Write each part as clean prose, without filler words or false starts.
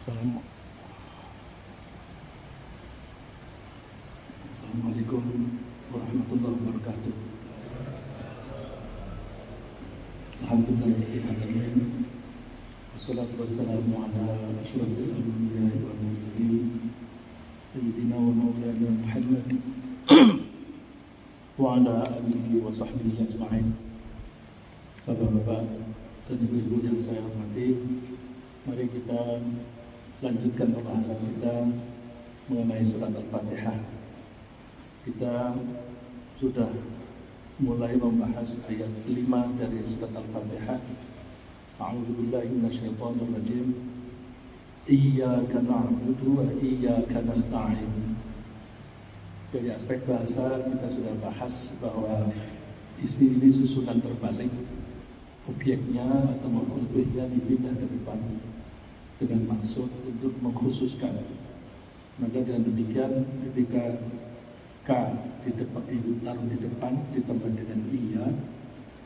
Assalamualaikum warahmatullahi wabarakatuh. Alhamdulillahirrahmanirrahim. Wassalatu wassalamu ala asyrafil anbiya'i wal mursalin sayyidina wa maulana Muhammad wa ala alihi wa sahbihi ajma'in. Bapak-bapak dan ibu-ibu yang saya hormati, mari kita lanjutkan pembahasan kita mengenai surat Al-Fatihah. Kita sudah mulai membahas ayat 5 dari surat Al-Fatihah. A'udzubillahi minasyaitonir rajim. Iyyaka na'budu wa iyyaka nasta'in. Dari aspek bahasa kita sudah bahas bahwa isi ini susunan terbalik. Objeknya atau maf'ul bihnya dipindah ke depan dengan maksud untuk mengkhususkan. Maka dengan demikian ketika K ditaruh di depan ditambah dengan iya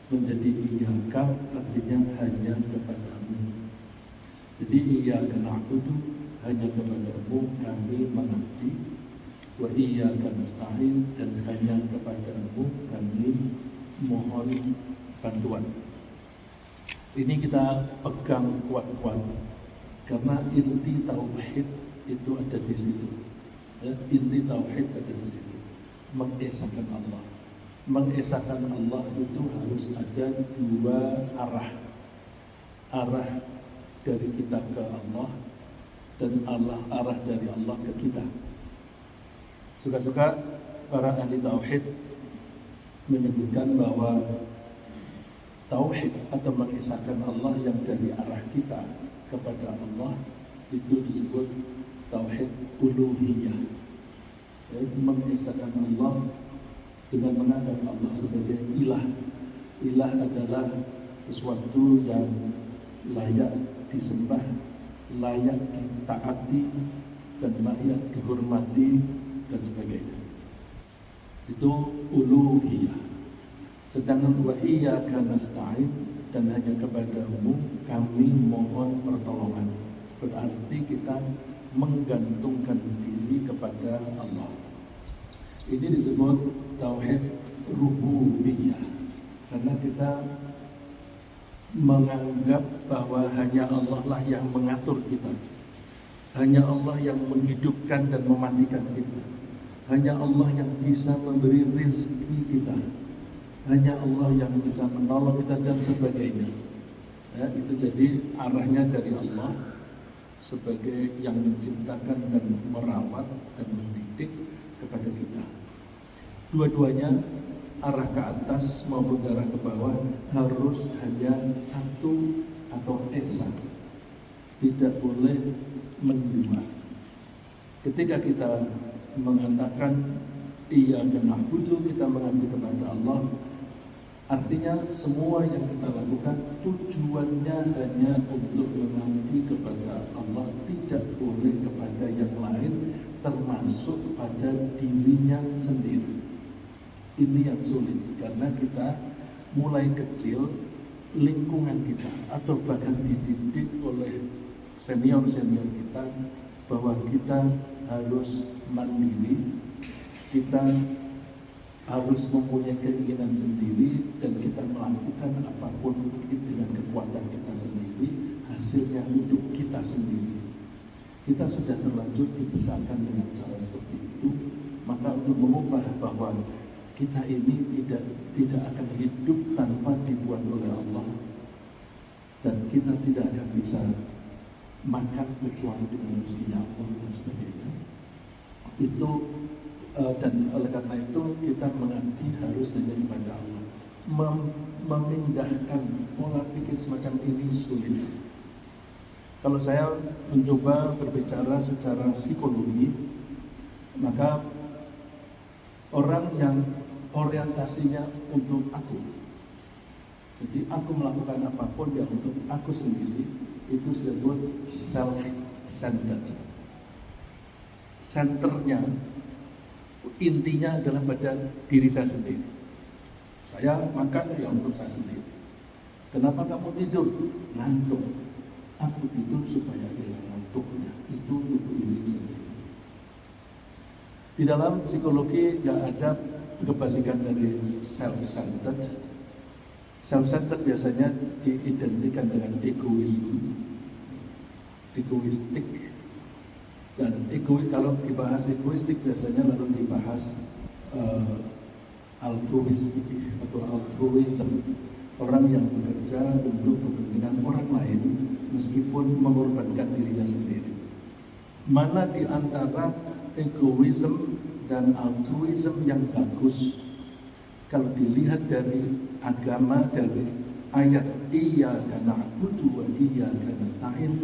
menjadi iyyaka, artinya hanya kepadamu. Jadi iyyaka na'budu, hanya kepadamu kami mengabdi, wa iyyaka nasta'in, dan hanya kepadamu kami mohon bantuan. Ini kita pegang kuat-kuat karena inti tauhid itu ada di situ. Ya, inti tauhid ada di situ. Mengesahkan Allah. Mengesahkan Allah itu harus ada dua arah. Arah dari kita ke Allah dan arah dari Allah ke kita. Suka-suka para ahli tauhid menyebutkan bahwa tauhid atau mengesahkan Allah yang dari arah kita kepada Allah itu disebut tauhid uluhiyah. Mengesahkan Allah dengan menganggap Allah sebagai ilah. Ilah adalah sesuatu yang layak disembah, layak ditaati, dan layak dihormati, dan sebagainya. Itu uluhiyah. Sedangkan wa iyyaka nasta'in, dan hanya kepadamu kami mohon pertolongan. Berarti kita menggantungkan diri kepada Allah. Ini disebut tauhid rububiyah, karena kita menganggap bahwa hanya Allah lah yang mengatur kita, hanya Allah yang menghidupkan dan mematikan kita, hanya Allah yang bisa memberi rezeki kita, hanya Allah yang bisa menolong kita dan sebagainya. Ya, itu jadi arahnya dari Allah sebagai yang menciptakan dan merawat dan mendidik kepada kita. Dua-duanya arah ke atas maupun arah ke bawah harus hanya satu atau esa, tidak boleh mendua. Ketika kita mengatakan iyyaka na'budu, kita mengabdi kepada Allah, artinya semua yang kita lakukan tujuannya hanya untuk mengabdi kepada Allah, tidak boleh kepada yang lain, termasuk pada dirinya sendiri. Ini yang sulit, karena kita mulai kecil, lingkungan kita atau bahkan dididik oleh senior-senior kita bahwa kita harus mandiri, kita harus mempunyai keinginan sendiri, dan kita melakukan apapun dengan kekuatan kita sendiri, hasilnya untuk kita sendiri. Kita sudah terlanjur dibesarkan dengan cara seperti itu, maka untuk mengubah bahwa kita ini tidak akan hidup tanpa dibuat oleh Allah, dan kita tidak akan bisa makan kecuali dengan rezekinya Allah dan sebagainya. Itu dan oleh karena itu kita mengabdi harus hanya kepada Allah. Memindahkan pola pikir semacam ini sulit. Kalau saya mencoba berbicara secara psikologi, maka orang yang orientasinya untuk aku, jadi aku melakukan apapun yang untuk aku sendiri, itu disebut self-centered. Centernya, intinya adalah pada diri saya sendiri. Saya makan ya untuk saya sendiri. Kenapa kamu tidur? Ngantuk. Aku tidur supaya hilang ngantuknya. Di dalam psikologi nggak ada kebalikan dari self-centered. Self-centered biasanya diidentikan dengan egoisme, egoistik. Dan kalau dibahas egoistik biasanya lalu dibahas altruistik atau altruism, orang yang bekerja untuk kepentingan orang lain meskipun mengorbankan dirinya sendiri. Mana di antara egoism dan altruism yang bagus? Kalau dilihat dari agama, dari ayat iyyaka na'budu wa iyyaka nasta'in,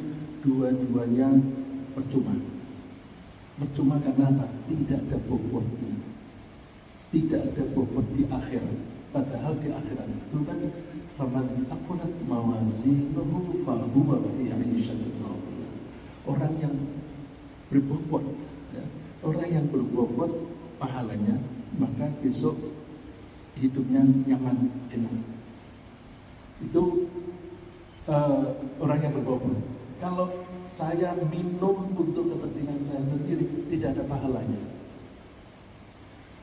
dua-duanya percuma. Percuma karena apa? Tidak ada bobotnya. Tidak ada bobot di akhirat. Padahal di akhirat itu kan faman thaqulat mawazinuhu fahuwa fi 'ishatin radiyah. Orang yang berbobot, ya, orang yang berbobot pahalanya, maka besok hidupnya nyaman, enak. Itu orang yang berbobot. Kalau saya minum untuk kepentingan saya sendiri, tidak ada pahalanya.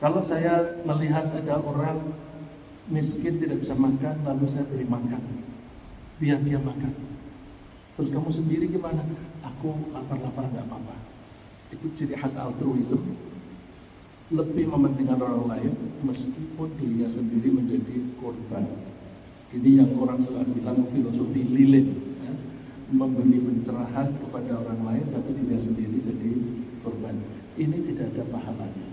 Kalau saya melihat ada orang miskin tidak bisa makan, lalu saya beri makan, biar dia makan. Terus kamu sendiri gimana? Aku lapar-lapar nggak apa-apa. Itu ciri khas altruism. Lebih mementingkan orang lain meskipun dirinya sendiri menjadi korban. Ini yang orang suka bilang filosofi lilin, ya? Memberi pencerahan kepada orang lain tapi dirinya sendiri jadi korban. Ini tidak ada pahalanya.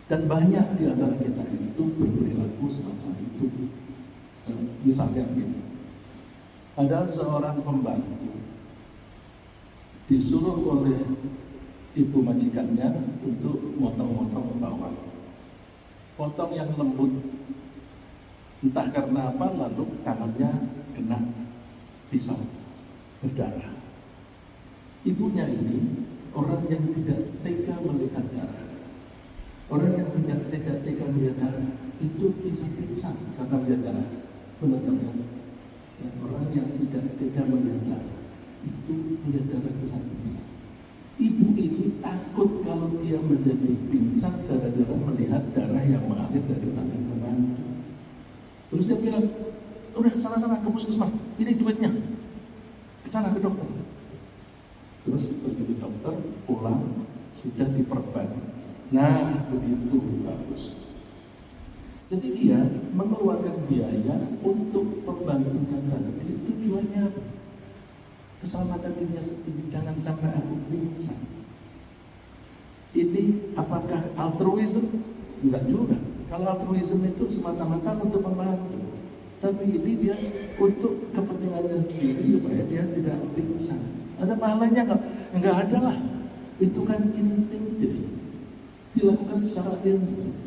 Dan banyak di antara kita itu berperilaku semacam itu. Misalnya ini, ada seorang pembantu disuruh oleh ibu majikannya untuk motong-motong bawang. Potong yang lembut, entah karena apa, lalu tangannya kena pisau, berdarah. Ibunya ini orang yang tidak tega melihat darah. Orang yang tidak tega melihat darah itu bisa pingsan karena melihat darah. Benar-benar. Orang yang tidak tega melihat darah itu melihat darah bisa pingsan. Ibu ini takut kalau dia menjadi pingsan gara-gara melihat darah yang mengalir dari tangan pembantu. Terus dia bilang, udah sana-sana ke puskesmas, ini duitnya, ke sana ke dokter. Terus pergi ke dokter, pulang, sudah diperban. Nah, begitu bagus. Jadi dia mengeluarkan biaya untuk pembantunya tadi. Tujuannya keselamatan dirinya sendiri, jangan sampai aku pingsan. Ini apakah altruism? Enggak juga. Kalau altruism itu semata-mata untuk membantu, tapi ini dia untuk kepentingannya sendiri supaya dia tidak pingsan. Ada pahalanya enggak? Enggak ada lah. Itu kan instinktif, dilakukan secara insting.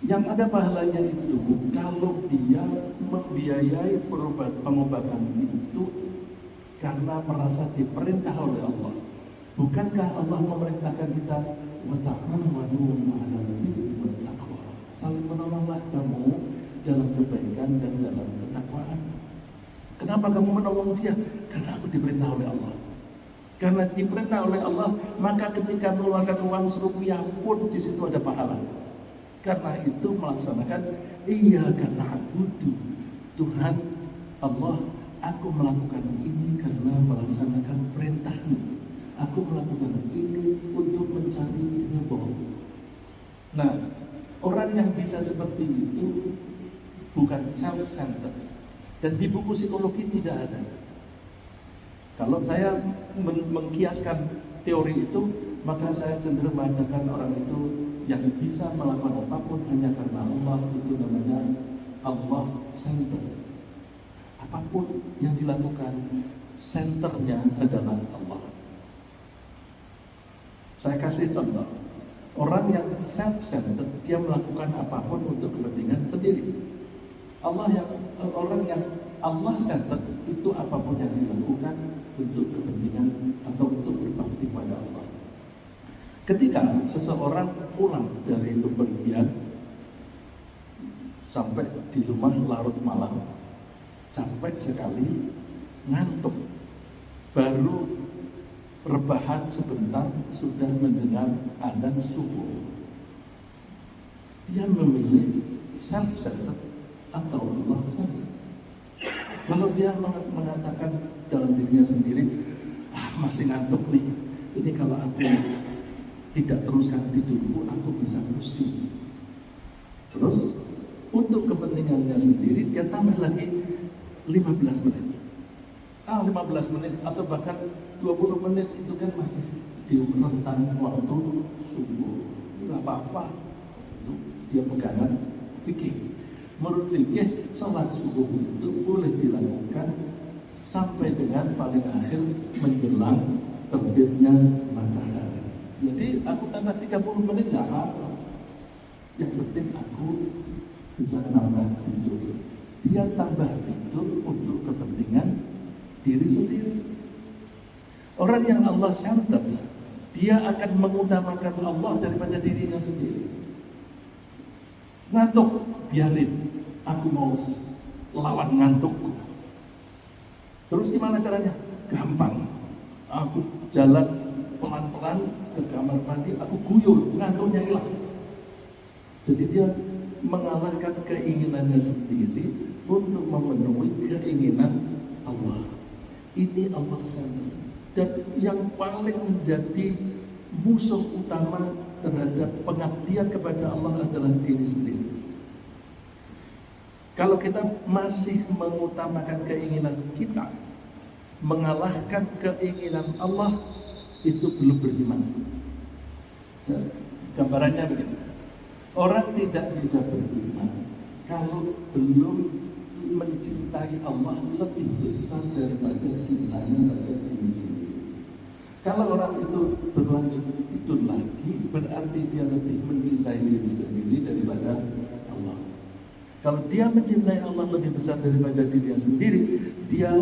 Yang ada pahalanya itu kalau dia membiayai pengobatan itu karena merasa diperintah oleh Allah. Bukankah Allah memerintahkan kita wa ta'awanu 'alal birri wat taqwa? Saling menolonglah kamu dalam kebaikan dan dalam ketakwaan. Kenapa kamu menolong dia? Karena aku diperintah oleh Allah. Karena diperintah oleh Allah, maka ketika mengeluarkan uang serupiah pun di situ ada pahala. Karena itu melaksanakan iyyaka na'budu. Tuhan Allah, aku melakukan ini karena melaksanakan perintah-Mu. Aku melakukan ini untuk mencari ridho. Nah, orang yang bisa seperti itu bukan self-centered. Dan di buku psikologi tidak ada. Kalau saya mengkiaskan teori itu, maka saya cenderung mengatakan orang itu yang bisa melakukan apapun hanya karena Allah, itu namanya Allah-centered. Apapun yang dilakukan, senternya adalah Allah. Saya kasih contoh. Orang yang self-centered, dia melakukan apapun untuk kepentingan sendiri. Orang yang Allah-centered itu apapun yang dilakukan untuk kepentingan atau untuk berbakti pada Allah. Ketika seseorang pulang dari bepergian sampai di rumah larut malam, capek sekali, ngantuk, baru rebahan sebentar sudah mendengar adzan subuh. Dia memilih self-centered atau Allah centered. Kalau dia mengatakan dalam dirinya sendiri, masih ngantuk nih, ini kalau aku tidak teruskan tidurku, aku bisa pusing. Terus untuk kepentingannya sendiri dia tambah lagi 15 menit. 15 menit atau bahkan 20 menit itu kan masih di rentan waktu subuh. Enggak apa-apa. Itu dia pegangan fikih. Menurut fikih, sholat subuh itu boleh dilakukan sampai dengan paling akhir menjelang terbitnya matahari. Jadi aku tambah 30 menit enggak apa-apa. Yang penting aku bisa tambah tidur. Dia tambah tidur untuk kepentingan diri sendiri. Orang yang Allah centered, dia akan mengutamakan Allah daripada dirinya sendiri. Ngantuk, biarin, aku mau lawan ngantukku. Terus gimana caranya? Gampang. Aku jalan pelan-pelan ke kamar mandi, aku guyur, ngantuknya hilang. Jadi dia mengalahkan keinginannya sendiri untuk memenuhi keinginan Allah. Ini Allah centered. Dan yang paling menjadi musuh utama terhadap pengabdian kepada Allah adalah diri sendiri. Kalau kita masih mengutamakan keinginan kita, mengalahkan keinginan Allah, itu belum beriman. Gambarannya begini, orang tidak bisa beriman kalau belum mencintai Allah lebih besar daripada cintanya terhadap diri sendiri. Kalau orang itu berlanjut itu lagi, berarti dia lebih mencintai diri sendiri daripada Allah. Kalau dia mencintai Allah lebih besar daripada dirinya sendiri, dia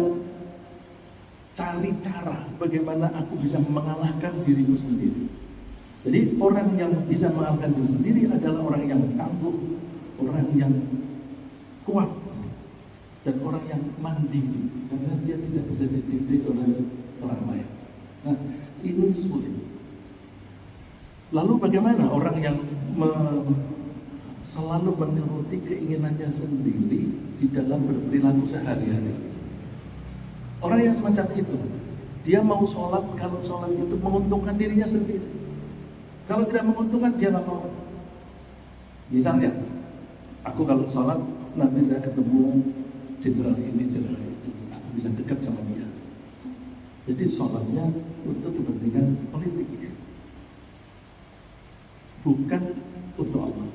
cari cara bagaimana aku bisa mengalahkan diriku sendiri. Jadi orang yang bisa mengalahkan diri sendiri adalah orang yang tangguh, orang yang kuat, dan orang yang mandiri, karena dia tidak bisa didikte oleh orang lain. Nah, ini sulit. Lalu bagaimana orang yang selalu menuruti keinginannya sendiri di dalam berperilaku sehari-hari? Orang yang semacam itu, dia mau sholat kalau sholat itu menguntungkan dirinya sendiri. Kalau tidak menguntungkan, dia nggak mau. Misalnya, aku kalau sholat nanti saya ketemu jenderal ini, jenderal itu, aku bisa dekat sama dia. Jadi sholatnya untuk kepentingan politik, bukan untuk Allah.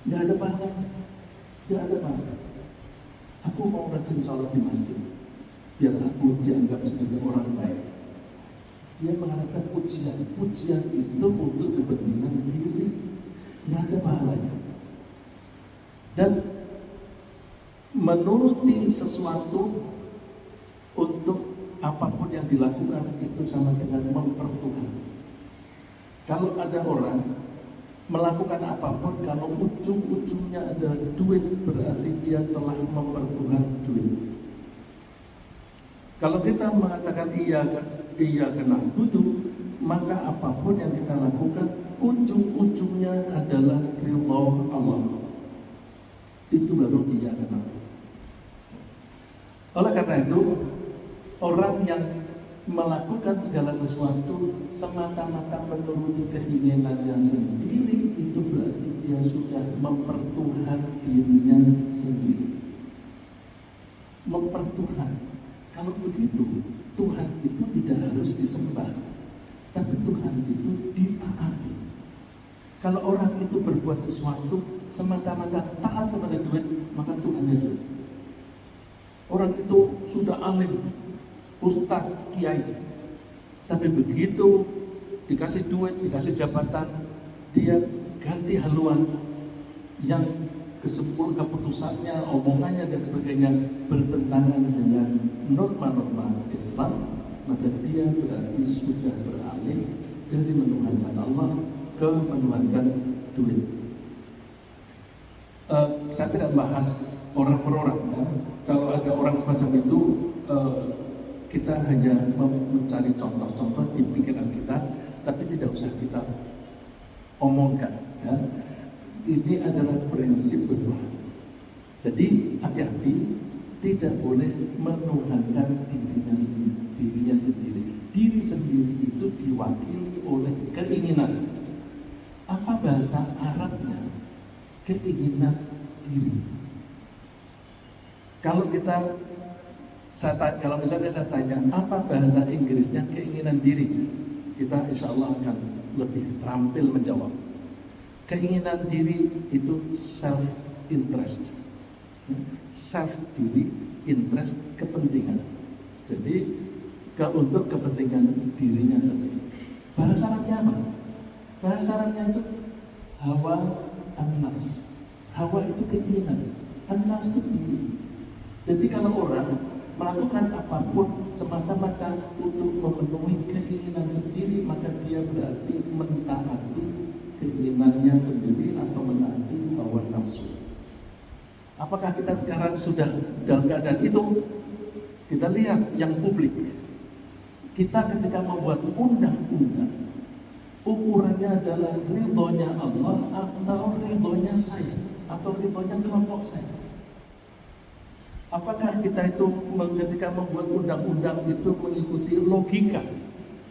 Nggak ada pahala, nggak ada pahala. Aku mau rajin sholat di masjid, biar aku dianggap sebagai orang baik. Dia mengharapkan pujian itu untuk kepentingan diri, nggak ada pahalanya. Dan menuruti sesuatu untuk apapun yang dilakukan itu sama dengan mempertuhan. Kalau ada orang melakukan apapun, kalau ujung-ujungnya ada duit, berarti dia telah mempertuhan duit. Kalau kita mengatakan iya kena butuh, maka apapun yang kita lakukan ujung-ujungnya adalah ridha Allah. Itu baru iya kena. Oleh karena itu, orang yang melakukan segala sesuatu semata-mata menuruti keinginannya sendiri, itu berarti dia sudah mempertuhan dirinya sendiri. Mempertuhan. Kalau begitu, Tuhan itu tidak harus disembah, tapi Tuhan itu ditaati. Kalau orang itu berbuat sesuatu semata-mata taat kepada duit, maka Tuhan itu. Orang itu sudah alim, ustaz, kiai, tapi begitu dikasih duit, dikasih jabatan, dia ganti haluan yang keputusannya, omongannya dan sebagainya bertentangan dengan norma-norma Islam, maka dia berarti sudah beralih dari menuhankan Allah ke menuhankan duit. Saya tidak bahas orang per orang, ya. Kalau ada orang semacam itu, kita hanya mencari contoh-contoh tidak usah kita omongkan. Ya. Ini adalah prinsip berdoa. Jadi hati-hati, tidak boleh menuhankan dirinya sendiri. Diri sendiri itu diwakili oleh keinginan. Apa bahasa Arabnya? Keinginan diri. Kalau misalnya saya tanya, apa bahasa Inggrisnya keinginan diri? Kita insya Allah akan lebih terampil menjawab. Keinginan diri itu self-interest. Self diri, interest, kepentingan. Jadi untuk kepentingan dirinya sendiri. Bahasa Arabnya apa? Bahasa Arabnya itu hawa an-nafs. Hawa itu keinginan, an-nafs itu diri. Jadi kalau orang melakukan apapun semata-mata untuk memenuhi keinginan sendiri, maka dia berarti mentaati keinginannya sendiri atau mentaati hawa nafsu. Apakah kita sekarang sudah dalam keadaan itu? Kita lihat yang publik. Kita ketika membuat undang-undang, ukurannya adalah ridhonya Allah atau ridhonya saya, atau ridhonya kelompok saya. Apakah kita itu ketika membuat undang-undang itu mengikuti logika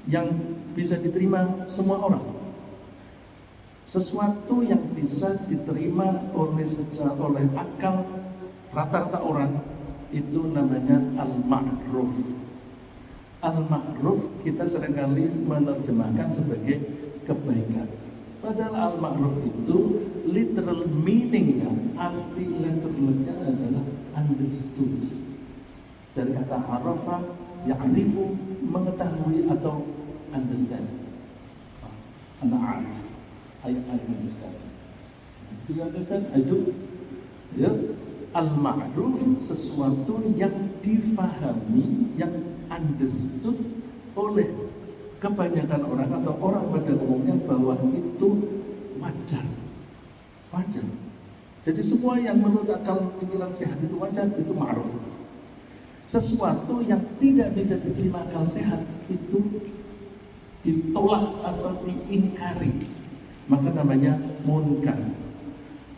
yang bisa diterima semua orang? Sesuatu yang bisa diterima oleh akal rata-rata orang itu namanya al-ma'ruf. Al-ma'ruf kita seringkali menerjemahkan sebagai kebaikan. Padahal al-ma'ruf itu literal meaningnya, arti literalnya adalah understood. Dari kata arafa, ya'rifu, mengetahui atau understand. Ana arif. I understand. Do you understand? I do. Ya. Al-ma'ruf sesuatu yang difahami, yang understood oleh kebanyakan orang atau orang pada umumnya bahwa itu wajar. Wajar. Jadi semua yang menurut akal pikiran sehat itu wajar, itu ma'ruf. Sesuatu yang tidak bisa diterima akal sehat itu ditolak atau diingkari, maka namanya munkar.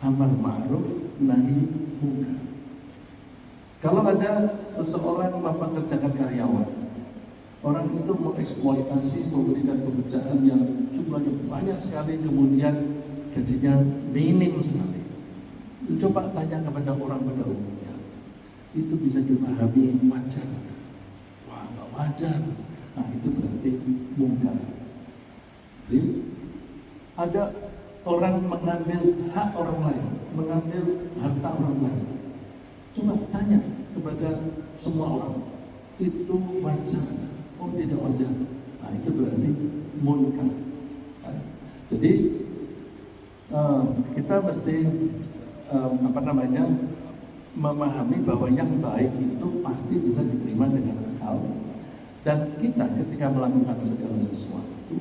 Amar ma'ruf nahi munkar. Kalau ada seseorang mempekerjakan karyawan, orang itu mengeksploitasi, memberikan pekerjaan yang jumlahnya banyak sekali, kemudian gajinya minim sekali. Coba tanya kepada orang pada umumnya, itu bisa difahami wajar? Wah, nggak wajar. Nah, itu berarti munkar. Jadi ada orang mengambil hak orang lain, mengambil harta orang lain. Coba tanya kepada semua orang, itu wajar? Oh, tidak wajar. Nah, itu berarti munkar. Jadi kita mesti memahami bahwa yang baik itu pasti bisa diterima dengan akal, dan kita ketika melakukan segala sesuatu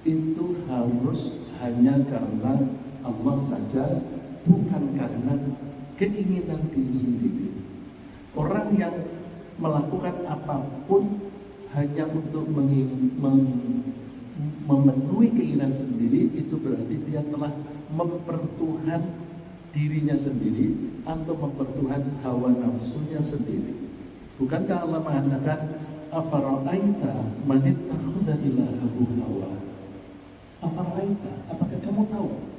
itu harus hanya karena Allah saja, bukan karena keinginan diri sendiri. Orang yang melakukan apapun hanya untuk memenuhi keinginan sendiri, itu berarti dia telah mempertuhan dirinya sendiri atau mempertuhan hawa nafsunya sendiri. Bukankah Allah mengatakan, afara'aita man ittakhadha ilahahu hawa? Afara'aita, apakah kamu tahu?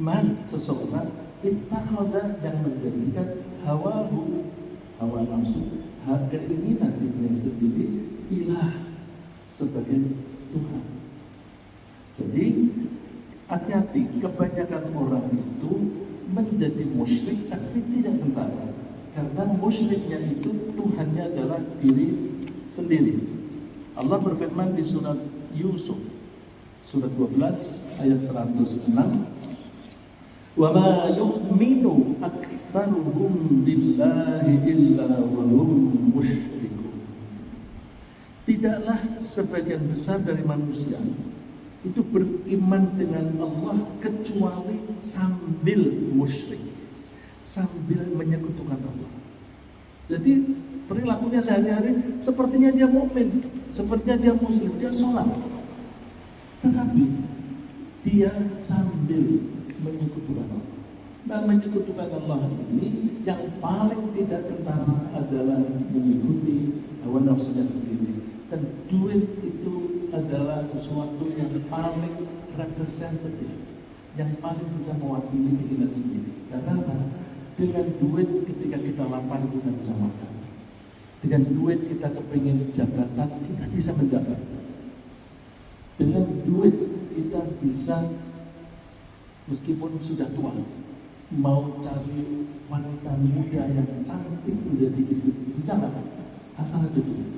Man, seseorang, ittakhadha, yang menjadikan hawahu, hawa nafsu, keinginan dirinya sendiri, ilah, sebagai Tuhan. Jadi hati-hati, kebanyakan orang itu menjadi musyrik tapi tidak kentara, karena musyriknya itu Tuhannya adalah diri sendiri. Allah berfirman di surat Yusuf, surat 12 ayat 106, wa ma yu'minu aktsaruhum billahi illa wa hum musyrikun. Tidaklah sebagian besar dari manusia itu beriman dengan Allah kecuali sambil musyrik, sambil menyekutukan Allah. Jadi perilakunya sehari-hari sepertinya dia mukmin, sepertinya dia muslim, dia sholat, tetapi dia sambil menyekutukan Allah. Nah, menyekutukan Allah ini yang paling tidak kentara adalah mengikuti hawa nafsunya sendiri. Dan duit itu adalah sesuatu yang paling representatif, yang paling bisa mewakili keinginan sendiri. Karena apa? Dengan duit ketika kita lapar kita bisa makan. Dengan duit kita kepingin jabatan, kita bisa menjabat. Dengan duit kita bisa, meskipun sudah tua, mau cari wanita muda yang cantik menjadi istri, bisa nggak? Asal ada duit.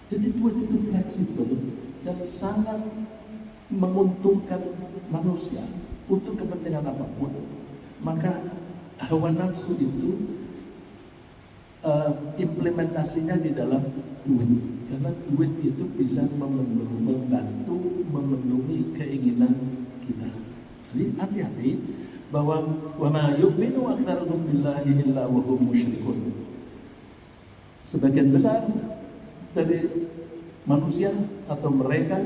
Jadi duit itu fleksibel dan sangat menguntungkan manusia untuk kepentingan apapun. Maka hawa nafsu itu implementasinya di dalam duit, karena duit itu bisa membantu memenuhi keinginan kita. Jadi hati-hati bahwa wa ma yu'minu aktsaruhum billahi illa wa hum musyrikun. Sebagian besar dari manusia atau mereka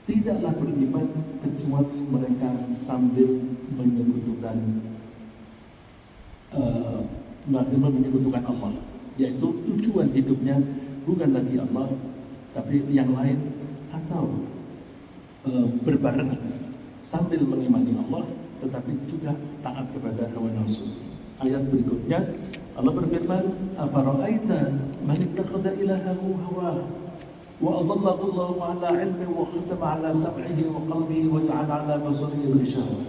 tidaklah beriman kecuali mereka sambil menyekutukan menyekutukan Allah, yaitu tujuan hidupnya bukan lagi Allah tapi yang lain, atau berbarengan sambil mengimani Allah tetapi juga taat kepada hawa nafsu. Ayat berikutnya Allah berfirman, afara'aita man ittakhadha ilahahu hawa wa adallahu Allahu ala ilmin wa khatama ala sam'ihi wa qalbihi wa ja'ala ala basarihi ghishawa.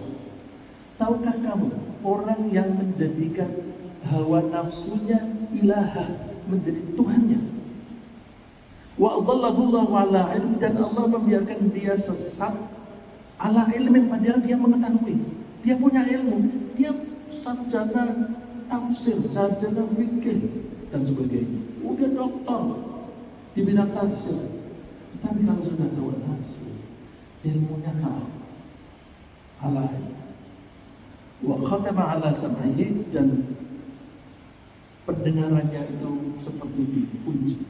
Tahukah kamu orang yang menjadikan hawa nafsunya ilaha, menjadi Tuhannya? Wa adallahu Allahu ala ilmin, dan Allah membiarkan dia sesat ala ilmin, padahal dia mengetahui, dia punya ilmu, dia sarjana tafsir, sarjana fikih dan sebagainya, udah doktor di bidang tafsir, tetapi kalau sudah hawa nafsu, ilmunya kalah. Ala wa khatama ala sam'ihi, dan pendengarannya itu seperti dikunci.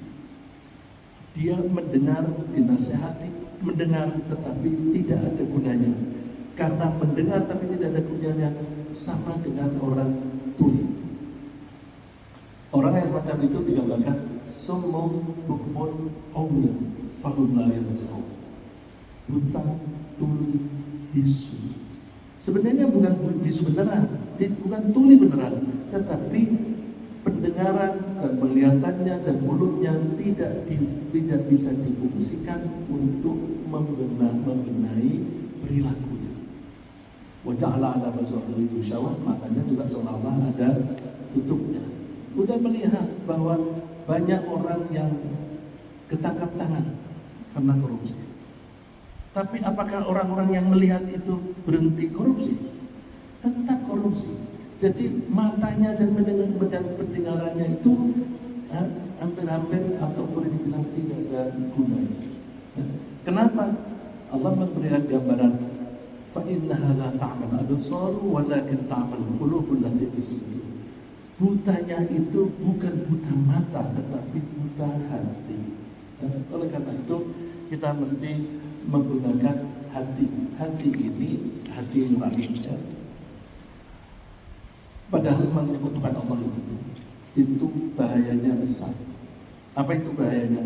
Dia mendengar, dinasihati, mendengar tetapi tidak ada gunanya. Karena mendengar tapi tidak ada gunanya, sama dengan orang tuli. Orang yang semacam itu digambarkan summun bukmun umyun fahum la yarji'un. Buta, tuli, bisu. Sebenarnya bukan bisu beneran, bukan tuli beneran, tetapi pendengaran dan penglihatannya dan mulutnya tidak bisa difungsikan untuk mengenai perilakunya. Wa ja'ala 'ala basarihi ghishawa, matanya juga seolah-olah ada tutupnya. Udah melihat bahwa banyak orang yang ketangkap tangan karena korupsi. Tapi apakah orang-orang yang melihat itu berhenti korupsi? Tetap korupsi. Jadi matanya dan pendengarannya itu hampir-hampir atau boleh dibilang tidak ada gunanya. Kenapa? Allah memberikan gambaran, fa innaha la ta'mal absar walakin ta'mal qulubul lati fis sudur. Butanya itu bukan buta mata tetapi buta hati. Oleh karena itu kita mesti menggunakan hati. Hati ini hati nurani. Padahal menyekutukan Allah itu bahayanya besar. Apa itu bahayanya?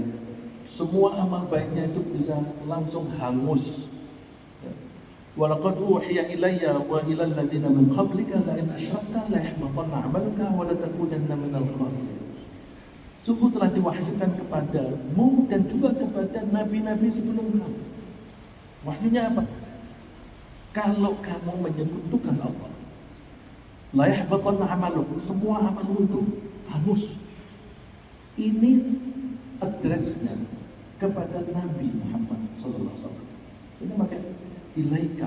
Semua amal baiknya itu bisa langsung hangus. Walaqad uhiya ilayya wa ilal ladzina min qablika la in asyrakta la yahbatanna 'amaluka wa la takunanna minal khasirin. Sungguh telah diwahyukan kepadamu dan juga kepada nabi-nabi sebelum kamu. Wahyunya apa? Kalau kamu menyekutukan Allah, la yahbatanna 'amaluk, semua amalmu itu hangus. Ini addressnya kepada Nabi Muhammad SAW. Ini makanya ilaika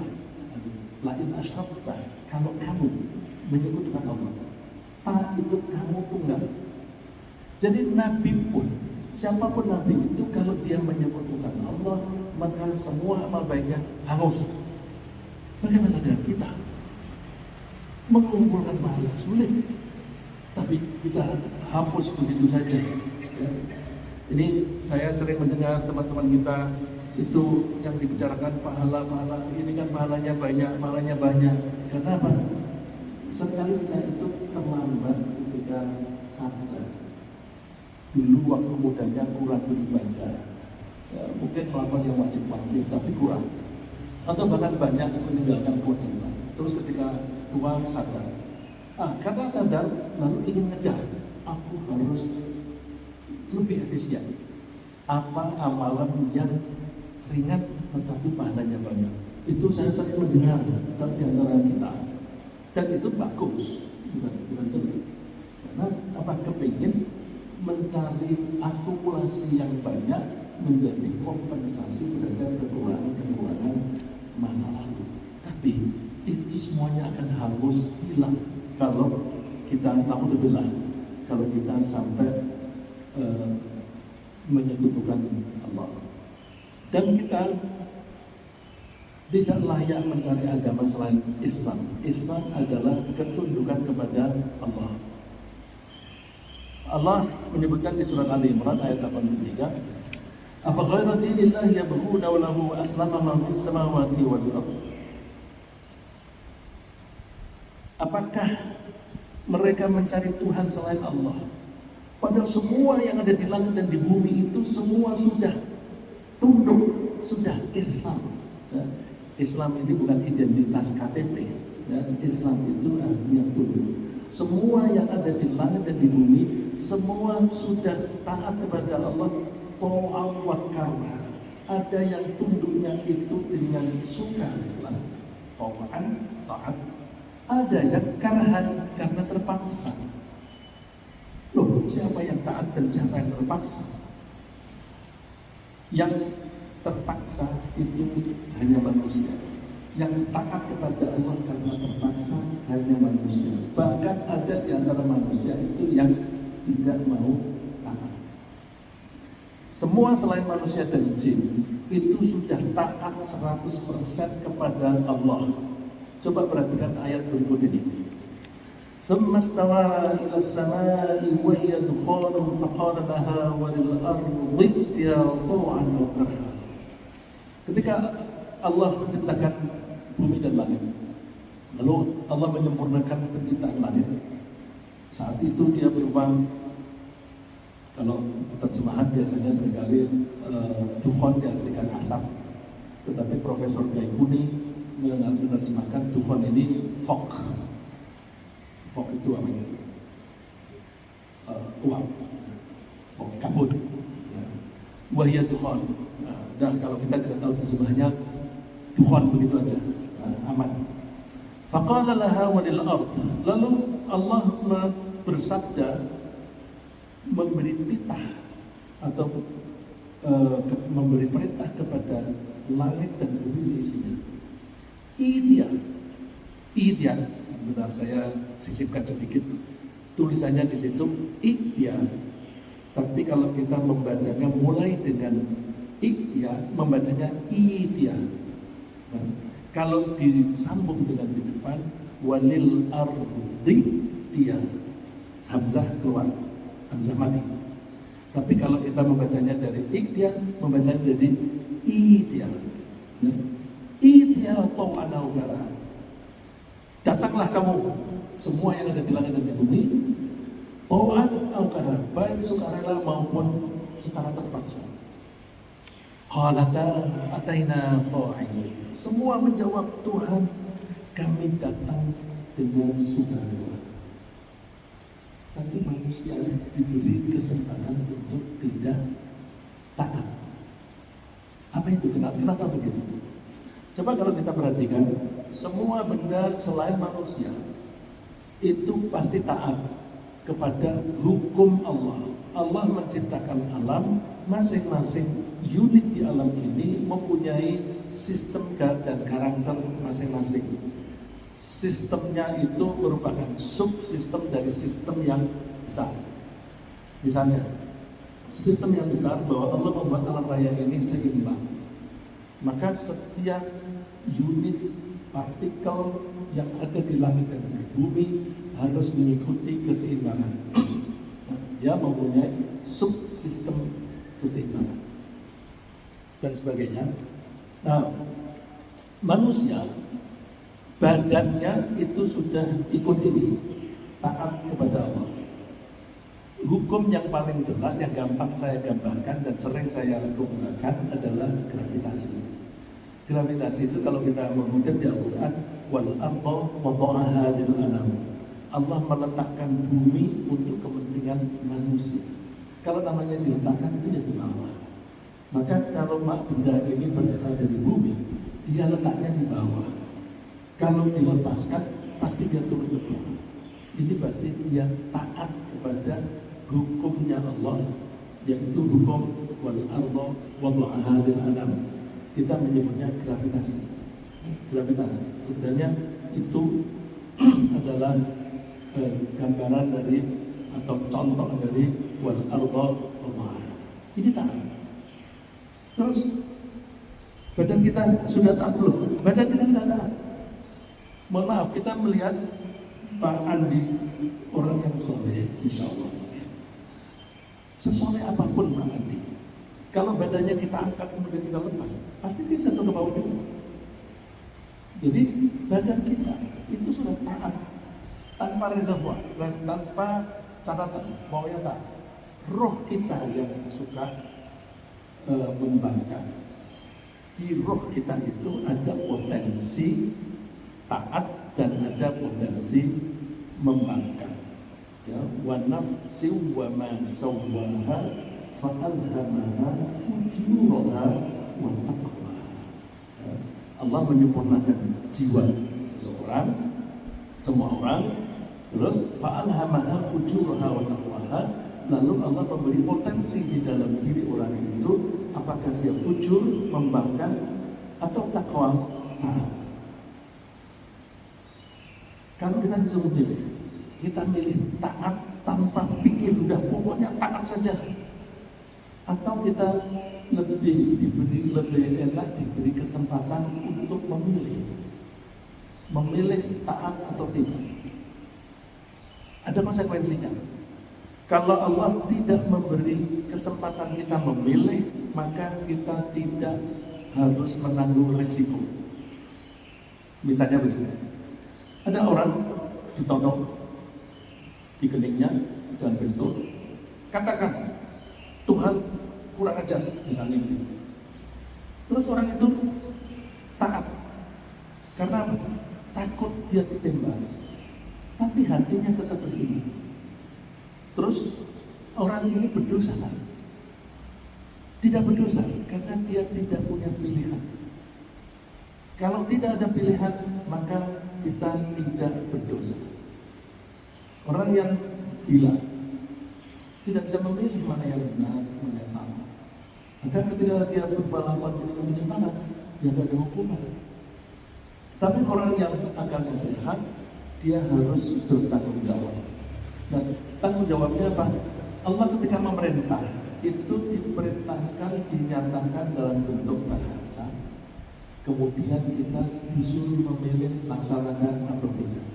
lain asyrakta, kalau kamu menyekutukan Allah, ta itu kamu tunggal. Jadi Nabi pun, siapapun Nabi itu kalau dia menyekutukan Allah, maka semua amal baiknya hangus. Bagaimana dengan kita? Mengumpulkan pahala sulit, tapi kita hapus begitu saja. Ini saya sering mendengar teman-teman kita Itu yang dibicarakan pahala-pahala, ini kan pahalanya banyak. Kenapa? Sekali kita itu terlambat ketika sadar. Dulu waktu mudanya kurang beribadah, ya, mungkin melakukan yang wajib-wajib tapi kurang, atau bahkan banyak meninggalkan kewajiban. Terus ketika tua sadar, karena sadar lalu ingin ngejar, aku harus lebih efisien. Apa amalan yang ringan tetapi pahalanya banyak? Itu saya sering mendengar di antara kita, dan itu bagus, bukan jelek. Karena apa? Kepingin mencari akumulasi yang banyak menjadi kompensasi terhadap kekurangan masa lalu. Tapi itu semuanya akan harus hilang kalau kita, alhamdulillah, kalau kita sampai menyekutukan Allah. Dan kita tidak layak mencari agama selain Islam. Islam adalah ketundukan kepada Allah. Allah menyebutkan di surat Ali Imran ayat 83, "Afa ghayra dinillahi yabghuna wa lahu aslama man fis samawati wal ardh." Apakah mereka mencari Tuhan selain Allah? Padahal semua yang ada di langit dan di bumi itu semua sudah tunduk, sudah Islam. Ya. Islam ini bukan identitas KTP. Ya. Islam itu artinya tunduk. Semua yang ada di langit dan di bumi semua sudah taat kepada Allah, ta'am wa karma. Ada yang tunduknya itu dengan suka, ta'an, taat. Ada yang karhan, karena terpaksa. Loh, siapa yang taat dan siapa yang terpaksa? Yang terpaksa itu hanya manusia. Yang taat kepada Allah karena terpaksa hanya manusia. Bahkan ada di antara manusia itu yang tidak mau taat. Semua selain manusia dan jin itu sudah taat 100% kepada Allah. Coba perhatikan ayat berikut ini. ثم استوى إلى السماء وهي دخان فقال لها وللأرض ائتيا طوعا أو كرها. Ketika Allah menciptakan bumi dan langit, lalu Allah menyempurnakan penciptaan langit. Saat itu dia berupa, kalau terjemahan biasanya seringkali dukhan diartikan asap, tetapi Profesor Daikuni menerjemahkan dukhan ini fog. Fog itu apa itu? Uap, fog, kabut. Wahia dukhan. Nah, kalau kita tidak tahu terjemahnya, dukhan begitu aja, aman. Faqala laha walil ard. Lalu Allah bersabda, memberi titah atau memberi perintah kepada langit dan bumi seisinya. Idia. Bentar, saya sisipkan sedikit tulisannya di situ idia. Tapi kalau kita membacanya mulai dengan idia, membacanya idia. Nah, kalau disambung dengan di depan walil ardi dia, hamzah keluar, hamzah mati. Tapi kalau kita membacanya dari idia, membacanya jadi idia. Idia ta'an au karaha. Datanglah kamu semua yang ada di langit dan di bumi, ta'an au karaha, baik sukarela maupun secara terpaksa. Qalata ataina ta'in. Semua menjawab, Tuhan, kami datang dengan sukarela. Tapi manusia diberi kesempatan untuk tidak taat. Apa itu? Kenapa begitu? Coba kalau kita perhatikan, semua benda selain manusia itu pasti taat kepada hukum Allah. Allah menciptakan alam, masing-masing unit di alam ini mempunyai sistem dan karakter masing-masing. Sistemnya itu merupakan subsistem dari sistem yang besar. Misalnya, sistem yang besar bahwa Allah membuat alam raya ini seimbang. Maka setiap unit partikel yang ada di langit dan di bumi harus mengikuti keseimbangan. Dia mempunyai subsistem keseimbangan. dan sebagainya. Nah, manusia badannya itu sudah ikut ini, taat kepada Allah. Hukum yang paling jelas, yang gampang saya gambarkan dan sering saya gunakan adalah gravitasi. Gravitasi itu kalau kita mengutip di Al-Quran, wal arda wada'aha lil anam. Allah meletakkan bumi untuk kepentingan manusia. Kalau namanya diletakkan itu di bawah. Maka kalau benda ini berasal dari bumi, dia letaknya di bawah. Kalau dilepaskan, pasti dia turun ke bawah. Ini berarti dia taat kepada hukumnya Allah, yaitu hukum wal arda wada'aha lil anam. Kita menyebutnya gravitasi. Gravitasi sebenarnya itu adalah gambaran dari atau contoh dari wal arda wada'aha. Ini taat. Terus badan kita sudah taat belum? Badan kita tidak taat. Mohon maaf, kita melihat Pak Andi orang yang soleh, insya Allah. Sesoleh apapun Pak Andi, kalau badannya kita angkat kemudian kita lepas, pasti dia jatuh ke bawah juga. Jadi badan kita itu sudah taat tanpa reservoir, tanpa catatan, maunya taat. Roh kita yang suka membangkang. Di roh kita itu ada potensi taat dan ada potensi membangkang. Ya, wa nafsi wa ma sawwaha fa alhamaha fujuraha wa taqwaha. Ya, Allah menyempurnakan jiwa seseorang, semua orang, terus fa alhamaha fujuraha wa taqwaha. Lalu Allah memberi potensi di dalam diri orang itu, apakah dia fujur, membangkang, atau takwa, taat. Kalau kita disuruh pilih, kita milih taat tanpa pikir, udah pokoknya taat saja. Atau kita lebih enak diberi kesempatan untuk memilih taat atau tidak. Ada konsekuensinya. Kalau Allah tidak memberi kesempatan kita memilih, maka kita tidak harus menanggung risiko. Misalnya begini, ada orang ditodong di keningnya dan pistol, katakan Tuhan kurang ajar, misalnya begitu. Terus orang itu taat karena takut dia ditembak, tapi hatinya tetap beriman. Terus orang ini berdosa kan? Tidak berdosa karena dia tidak punya pilihan. Kalau tidak ada pilihan, maka kita tidak berdosa. Orang yang gila tidak bisa memilih mana yang benar, mana yang salah. Maka ketika dia berbalapan dengan penyimpangan, dia tidak ada hukuman. Tapi orang yang akalnya sehat, dia harus bertanggung jawab. Dan tanggung jawabnya apa? Allah ketika memerintah itu diperintahkan, dinyatakan dalam bentuk bahasa. Kemudian kita disuruh memilih laksanakan atau tidak.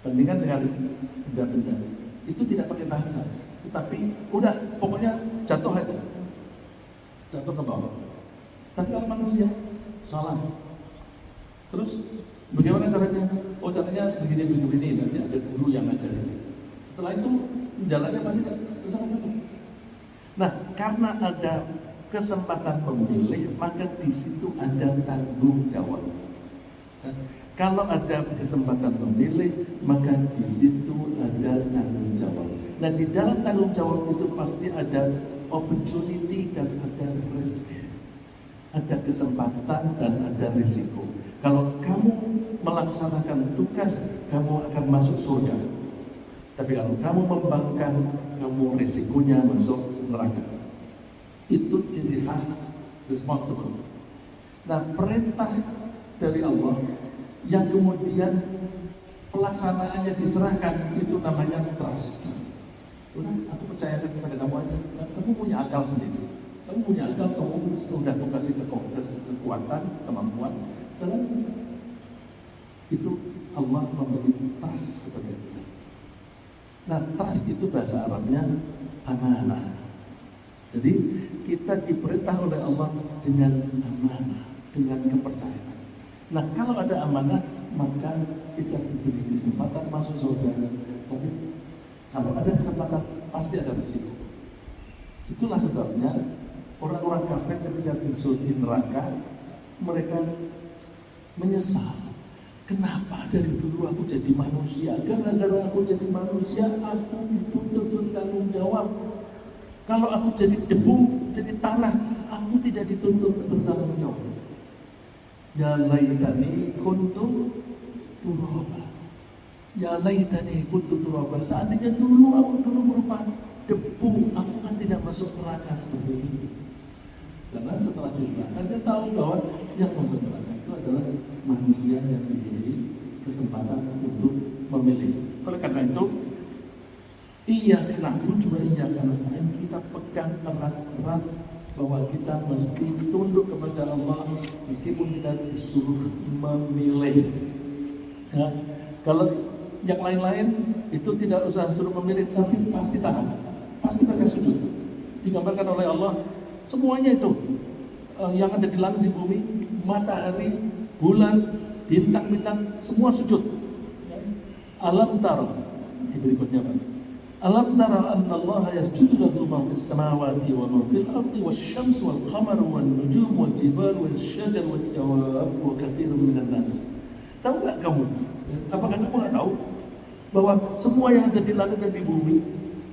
Bandingkan dengan benda-benda itu tidak pakai bahasa, tetapi udah pokoknya jatuh aja, jatuh ke bawah. Tapi kalau manusia salah, terus bagaimana caranya? Oh caranya begini, nanti ada guru yang ngajarin. Setelah itu jalannya apa tidak? Terserah kamu. Nah, karena ada kesempatan memilih, maka di situ ada tanggung jawab. Kalau ada kesempatan memilih, maka di situ ada tanggung jawab. Nah, di dalam tanggung jawab itu pasti ada opportunity dan ada risk. Ada kesempatan dan ada risiko. Kalau kamu melaksanakan tugas, kamu akan masuk surga. Tapi kalau kamu membangkang, kamu risikonya masuk neraka. Itu ciri khas responsible. Nah, perintah dari Allah yang kemudian pelaksanaannya diserahkan, itu namanya trust. Udah, aku percayakan kepada kamu aja. Kamu punya akal sendiri. Kamu punya akal, kamu sudah kasih kekuatan, kemampuan. Jalan. Itu Allah memberi trust kepada kita. Nah, trust itu bahasa Arabnya amanah. Jadi kita diperintah oleh Allah dengan amanah, dengan kepercayaan. Nah, kalau ada amanah, maka kita diberi kesempatan masuk surga. Tapi kalau ada kesempatan, pasti ada risiko. Itulah sebabnya orang-orang kafir ketika di neraka, mereka menyesal. Kenapa dari dulu aku jadi manusia? Gara-gara aku jadi manusia, aku dituntut bertanggung jawab. Kalau aku jadi debu, jadi tanah, aku tidak dituntut bertanggung jawab. Ya laitani kuntu turaba. Ya laitani kuntu turaba. Seandainya dulu aku berupa debu, aku kan tidak masuk neraka seperti ini. Karena setelah diletakkan, dia tahu bahwa yang masuk neraka itu adalah manusia yang diberi kesempatan untuk memilih. Oleh karena itu, iya na'budu wa iyyaka nasta'in, kita pegang erat-erat bahwa kita mesti tunduk kepada Allah meskipun kita disuruh memilih. Ya, kalau yang lain-lain itu tidak usah suruh memilih, tapi pasti tahan, pasti mereka sujud. Digambarkan oleh Allah semuanya itu yang ada di langit, di bumi, matahari, bulan, bintang-bintang, semua sujud. Alam tara, di berikutnya Pak. Alam tara anna Allah yasjudu lahu ma fis samawati wa ma fil ardi wasyamsu wal qamaru wan nujumu wal jibalu wal syajaru wad dawab wa katsirun minan nas. Tahu enggak kamu? Apakah kamu enggak tahu bahwa semua yang ada di langit dan di bumi,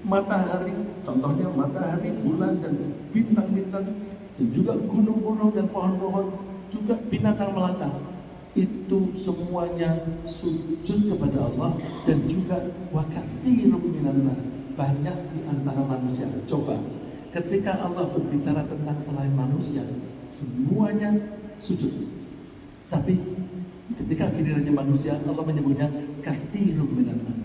matahari, contohnya matahari, bulan dan bintang-bintang, dan juga gunung-gunung dan pohon-pohon, juga binatang melata, itu semuanya sujud kepada Allah. Dan juga wa katsirun minan nas, banyak di antara manusia. Coba ketika Allah berbicara tentang selain manusia, semuanya sujud. Tapi ketika gilirannya manusia, Allah menyebutnya katsirun minan nas,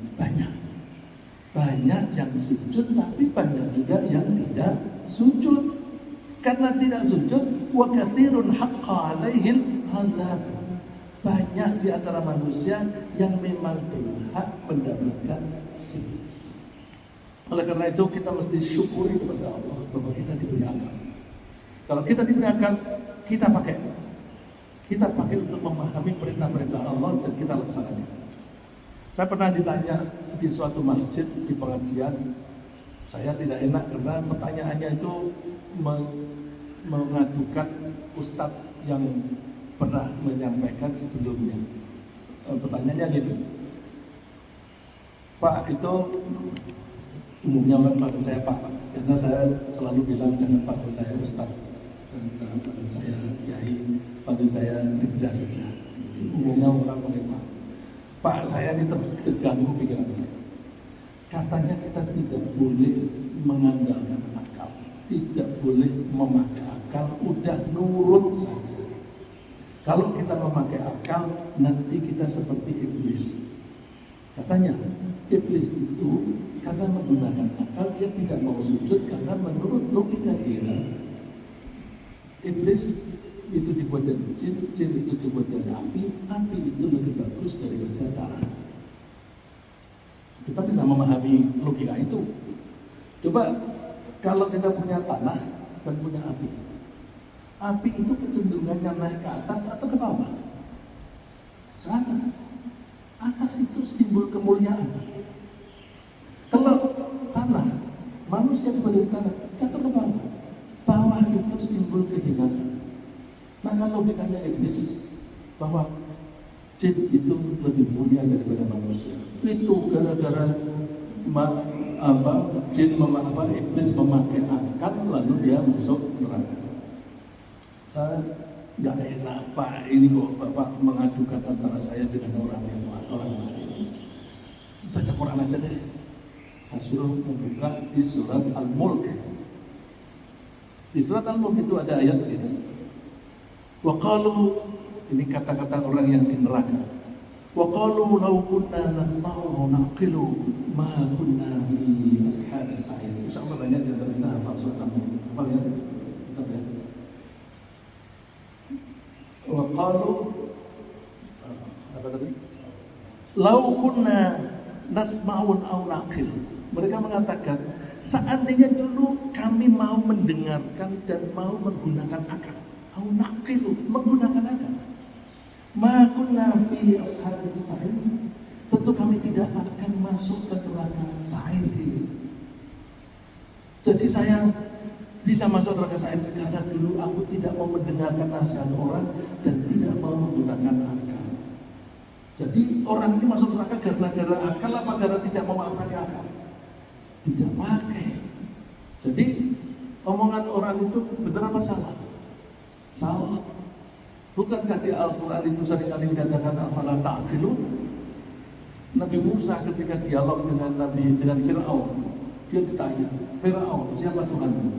banyak yang sujud, tapi banyak juga yang tidak sujud. Karena tidak sujud, wa katsirun haqqa alaihil azab, banyak di antara manusia yang memang berhak mendapatkan siksa. Oleh karena itu kita mesti syukuri kepada Allah bahwa kita diberi akal. Kalau kita diberi akal, kita pakai untuk memahami perintah-perintah Allah dan kita laksanakan. Saya pernah ditanya di suatu masjid di pengajian, saya tidak enak karena pertanyaannya itu mengadukan ustadz yang pernah menyampaikan sebelumnya. Pertanyaannya gini, Pak, itu umumnya panggil saya Pak, karena saya selalu bilang jangan panggil saya ustadz, jangan panggil saya kiai, panggil saya Mirza saja. Umumnya orang panggil Pak. Pak, saya ini terganggu pikiran saya. Katanya kita tidak boleh mengandalkan akal, tidak boleh memakai akal, udah nurut saja. Kalau kita memakai akal, nanti kita seperti iblis. Katanya, iblis itu karena menggunakan akal, dia tidak mau sujud karena menurut logika dia, iblis itu dibuat dari jin, jin itu dibuat dari api itu lebih bagus daripada tanah. Kita bisa memahami logika itu. Coba kalau kita punya tanah dan punya api itu kecenderungannya naik ke atas atau ke bawah? Ke atas. Atas itu simbol kemuliaan. Kalau tanah, manusia sebagai tanah jatuh ke bawah. Bawah itu simbol kehinaan. Maka logikanya iblis bahwa jin itu lebih mulia daripada manusia. Itu gara-gara iblis memakai akal lalu dia masuk neraka. Saya nggak enak Pak, ini kok Bapak mengadukan antara saya dengan orang lain. Baca Quran aja deh. Saya suruh membuka di surat Al-Mulk. Di surat Al-Mulk itu ada ayat begini. Wa qalu, ini kata-kata orang yang di neraka. Wa qalu law kunna nasma'u wa naqilu ma kunna fi ashabis sa'ir. Insyaallah banyak di antara kita hafal surat Al-Mulk. Hafal ya? Tetap ya. Wa qalu, apa tadi? Law kunna nasma'u aw naqil. Mereka mengatakan, seandainya dulu kami mau mendengarkan dan mau menggunakan akal. Au naqilu, menggunakan akal. Ma kunna fi ashabis sa'ir. Tentu kami tidak akan masuk ke neraka sa'ir ini. Jadi saya bisa masuk neraka sa'ir karena dulu aku tidak mau mendengarkan nasihat orang dan tidak mau menggunakan akal. Jadi orang ini masuk neraka gara-gara akal apa gara tidak mau pakai akal? Tidak pakai. Jadi omongan orang itu benar apa salah? Salah. Bukankah di Al-Quran itu seringkali dikatakan afala ta'qilun? Nabi Musa ketika dialog dengan Fir'aun, dia ditanya, Fir'aun, siapa Tuhanmu?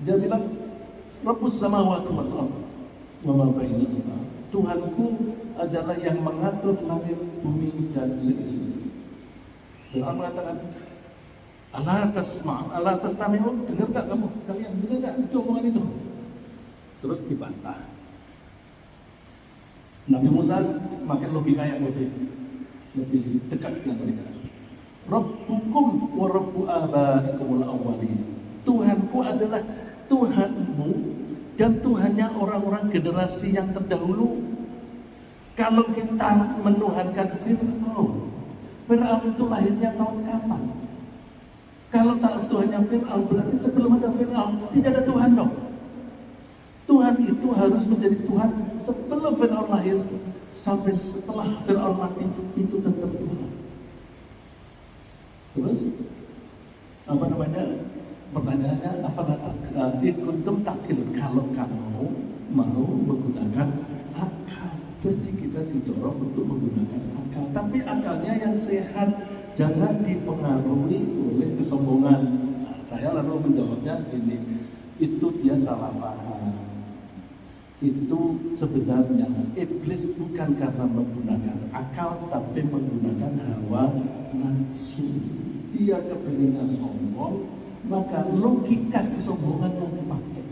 Dia bilang, Rabbus samawati wal ardh wa ma bainahuma. Tuhanku adalah yang mengatur langit, bumi dan seisinya. Fir'aun mengatakan, ala tastami'un, dengar enggak kamu? Kalian dengar enggak itu omongan itu? Terus dibantah. Nabi Musa makin logika yang lebih dekat dengan mereka. Rabbukum wa rabbu abaikumul awwalin. Tuhanku adalah Tuhanmu dan Tuhannya orang-orang generasi yang terdahulu. Kalau kita menuhankan Fir'aun itu lahirnya tahun kapan? Kalau tak Tuhannya Fir'aun berarti sebelum ada Fir'aun tidak ada Tuhan dong. Tuhan itu harus menjadi Tuhan sebelum Fir'aun lahir sampai setelah Fir'aun mati itu tetap Tuhan. Terus pertanyaannya ikuntum takil, kalau kamu mau menggunakan akal. Jadi kita didorong untuk menggunakan akal, tapi akalnya yang sehat, jangan dipengaruhi oleh kesombongan. Saya lalu menjawabnya ini, itu dia salah paham. Itu sebenarnya iblis bukan karena menggunakan akal, tapi menggunakan hawa nafsu. Dia kepinginnya sombong, maka logika kesombongan yang dipakai.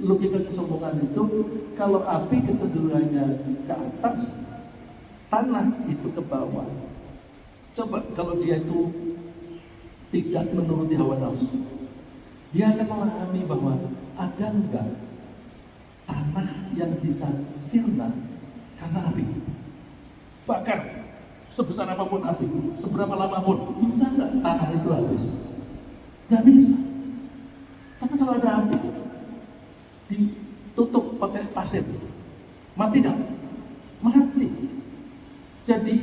Logika kesombongan itu, kalau api kecenderungannya ke atas, tanah itu ke bawah. Coba kalau dia itu tidak menuruti hawa nafsu, dia akan memahami bahwa ada enggak tanah yang bisa sirna karena api. Bakar sebesar apapun api, seberapa lama pun, bisa enggak tanah itu habis? Enggak bisa. Tapi kalau ada api ditutup pakai pasir, mati enggak? Mati. Jadi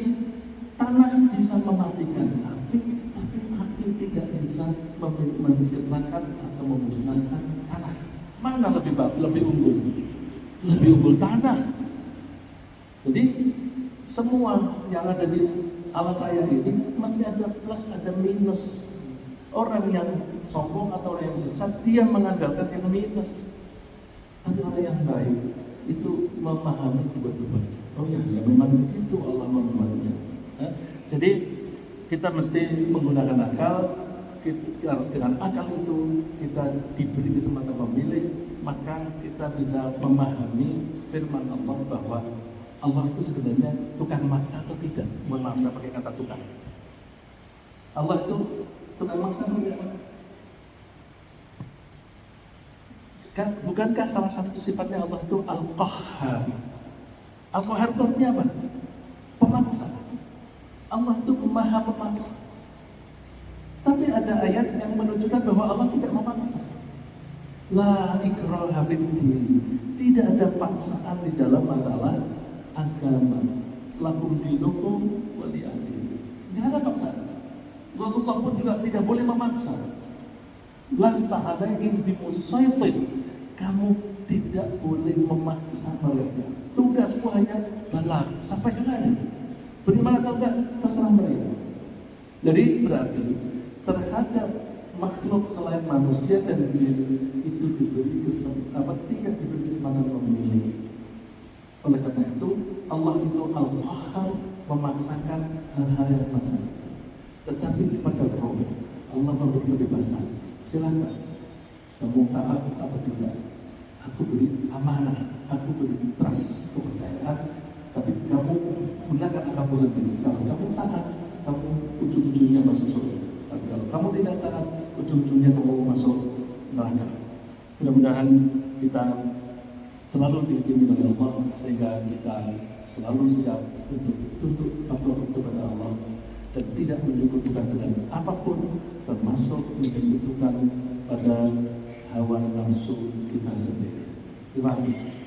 tanah bisa mematikan api, tapi api tidak bisa mensirnakan atau memusnahkan tanah. Mana lebih unggul? Lebih unggul tanah. Jadi semua yang ada di alam raya ini mesti ada plus, ada minus. Orang yang sombong atau orang yang sesat, dia mengandalkan yang minus. Tapi orang yang baik itu memahami dua-dua. Oh ya memang begitu Allah membuatnya. Jadi kita mesti menggunakan akal. Dengan akal itu kita diberi kesempatan memilih, maka kita bisa memahami firman Allah bahwa Allah itu sebenarnya tukang maksa atau tidak. Mohon maaf saya pakai kata tukang. Allah itu tukang maksa atau tidak? Bukankah salah satu sifatnya Allah itu Al-Qahhar? Al-Qahhar itu artinya apa? Pemaksa. Allah itu maha pemaksa. Tapi ada ayat yang menunjukkan bahwa Allah tidak memaksa. La ikraha fiddin. Tidak ada paksaan di dalam masalah agama. Lakum dinukum waliyadin. Tidak ada paksaan. Rasulullah pun juga tidak boleh memaksa. Lasta alaihim bimusaitin. Kamu tidak boleh memaksa mereka. Tugasmu hanya balag, sampaikan aja. Bagaimana tahu enggak? Terserah mereka. Jadi berarti terhadap makhluk selain manusia dan jin itu diberi tidak diberi kesempatan memilih. Oleh karena itu Allah itu Al-Qahhar, memaksakan hal-hal yang semacam itu. Tetapi kepada Roh Allah memberi kebebasan. Silakan kamu taat atau tidak. Aku beri amanah, aku beri trust, kepercayaan. Tapi kamu gunakan akalmu sendiri. Kalau kamu taat, kamu ujung-ujungnya masuk surga. Tapi kalau kamu tidak taat, ujung-ujungnya kamu masuk neraka. Mudah-mudahan kita selalu dibimbing oleh Allah sehingga kita selalu siap untuk tunduk patuh kepada Allah dan tidak menyekutukan dengan apapun, termasuk menyekutukan pada hawa nafsu kita sendiri. Terima kasih.